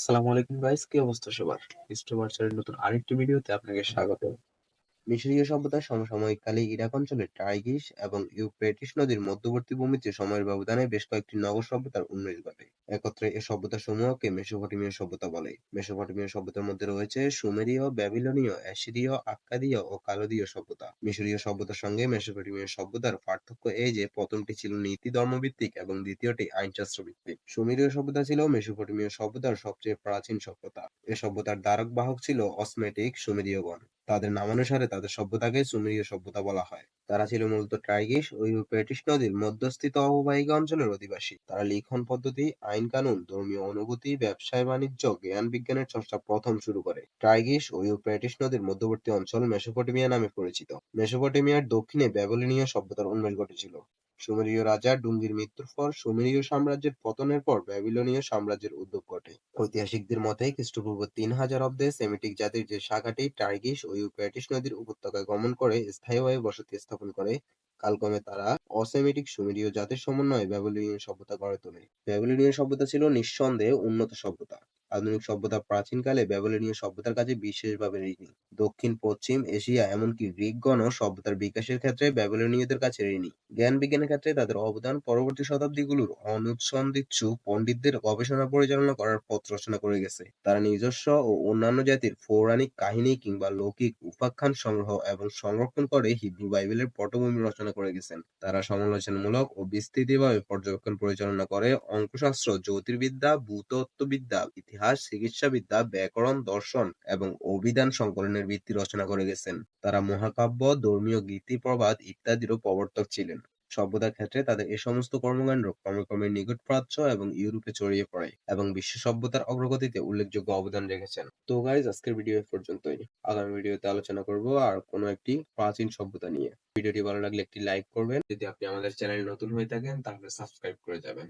আসসালামু আলাইকুম গাইস, কি অবস্থা সবার? হিস্ট্রি ভার্সের নতুন আরেকটি ভিডিওতে আপনাকে স্বাগত। মিশরীয় সভ্যতার সমসাময়িক কালে ইরাক অঞ্চলে টাইগ্রিস এবং ইউফ্রেটিস নদীর মধ্যবর্তী ভূমিতে সময়ের ব্যবধানে বেশ কয়েকটি নগর সভ্যতার উন্নতি ঘটে। একত্রে এ সভ্যতা সমূহকে মেসোপটেমীয় সভ্যতা বলে। মেসোপটেমীয় সভ্যতার মধ্যে রয়েছে সুমেরীয়, ব্যাবিলনীয়, অ্যাসিরীয়, আক্কাদীয় ও কালদীয় সভ্যতা। মিশরীয় সভ্যতার সঙ্গে মেসোপটেমীয় সভ্যতার পার্থক্য এই যে প্রথমটি ছিল নীতি ধর্মভিত্তিক এবং দ্বিতীয়টি আইনশাস্ত্র ভিত্তিক। সুমেরীয় সভ্যতা ছিল মেসোপটেমীয় সভ্যতার সবচেয়ে প্রাচীন সভ্যতা। এ সভ্যতার ধারক বাহক ছিল অসমেটিক সুমেরীয়গণ। তাদের নামানুসারে তাদের সভ্যতাকে সুমেরীয় সভ্যতা বলা হয়। তারা ছিল মূলত টাইগ্রিস ও ইউফ্রেটিস নদীর মধ্যস্থিত অববাহিকা অঞ্চলের অধিবাসী। তারা লিখন পদ্ধতি, আইন কানুন, ধর্মীয় অনুভূতি, ব্যবসায় বাণিজ্য, জ্ঞান বিজ্ঞানের চর্চা প্রথম শুরু করে। টাইগ্রিস ও ইউফ্রেটিস নদীর মধ্যবর্তী অঞ্চল মেসোপটেমিয়া নামে পরিচিত। মেসোপটেমিয়ার দক্ষিণে ব্যাবিলনীয় সভ্যতার উন্মেষ ঘটেছিল। সুমেরীয় রাজা ডুঙ্গির মৃত্যুর পর সুমেরীয় সাম্রাজ্যের পতনের পর ব্যাবিলনীয় সাম্রাজ্যের উদ্ভব ঘটে। ঐতিহাসিকদের মতে খ্রিস্টপূর্ব ৩০০০ অব্দে সেমিটিক জাতির যে শাখাটি টাইগ্রিস ও ইউফ্রেটিস নদীর উপত্যকায় গমন করে স্থায়ীভাবে বসতি স্থাপন করে, কালক্রমে তারা অসেমিটিক সুমেরীয় জাতির সমন্বয়ে ব্যাবিলনীয় সভ্যতা গড়ে তোলে। ব্যাবিলনীয় সভ্যতা ছিল নিঃসন্দেহে উন্নত সভ্যতা। আধুনিক সভ্যতা প্রাচীনকালে ব্যাবিলনীয় সভ্যতার কাছে বিশেষভাবে ঋণী। দক্ষিণ পশ্চিম এশিয়া এমনকি গ্রিকগণও সভ্যতার বিকাশের ক্ষেত্রে ব্যাবিলনীয়দের কাছে ঋণী। জ্ঞান বিজ্ঞানের ক্ষেত্রে তাদের অবদান পরবর্তী শতাব্দীগুলোর অনুসন্ধিৎসু পণ্ডিতদের গবেষণা পরিচালনা করার পথ রচনা করে গেছে। তারা নিজস্ব ও অন্যান্য জাতির পৌরাণিক কাহিনী কিংবা লৌকিক উপাখ্যান সংগ্রহ এবং সংরক্ষণ করে হিব্রু বাইবেলের পটভূমি রচনা করে গেছেন। তারা সমালোচনামূলক ও বিস্তৃতভাবে পর্যবেক্ষণ পরিচালনা করে অঙ্কশাস্ত্র, জ্যোতির্বিদ্যা, ভূতত্ত্ববিদ্যা, ইতিহাস, চিকিৎসাবিদ্যা, ব্যাকরণ, দর্শন এবং অভিধান সংকলনের ভিত্তি রচনা করে গেছেন। তারা মহাকাব্য, ধর্মীয় গীতি, প্রবাদ ইত্যাদিরও প্রবর্তক ছিলেন। সভ্যতার ক্ষেত্রে তাদের এ সমস্ত কর্মকাণ্ড ক্রমে ক্রমে নিকট প্রাচ্য এবং ইউরোপে ছড়িয়ে পড়ে এবং বিশ্ব সভ্যতার অগ্রগতিতে উল্লেখযোগ্য অবদান রেখেছেন। তো গাইজ, আজকের ভিডিও এ পর্যন্তই। আগামী ভিডিওতে আলোচনা করব আর কোনো একটি প্রাচীন সভ্যতা নিয়ে। ভিডিওটি ভালো লাগলে একটি লাইক করবেন। যদি আপনি আমাদের চ্যানেলে নতুন হয়ে থাকেন তাহলে সাবস্ক্রাইব করে যাবেন।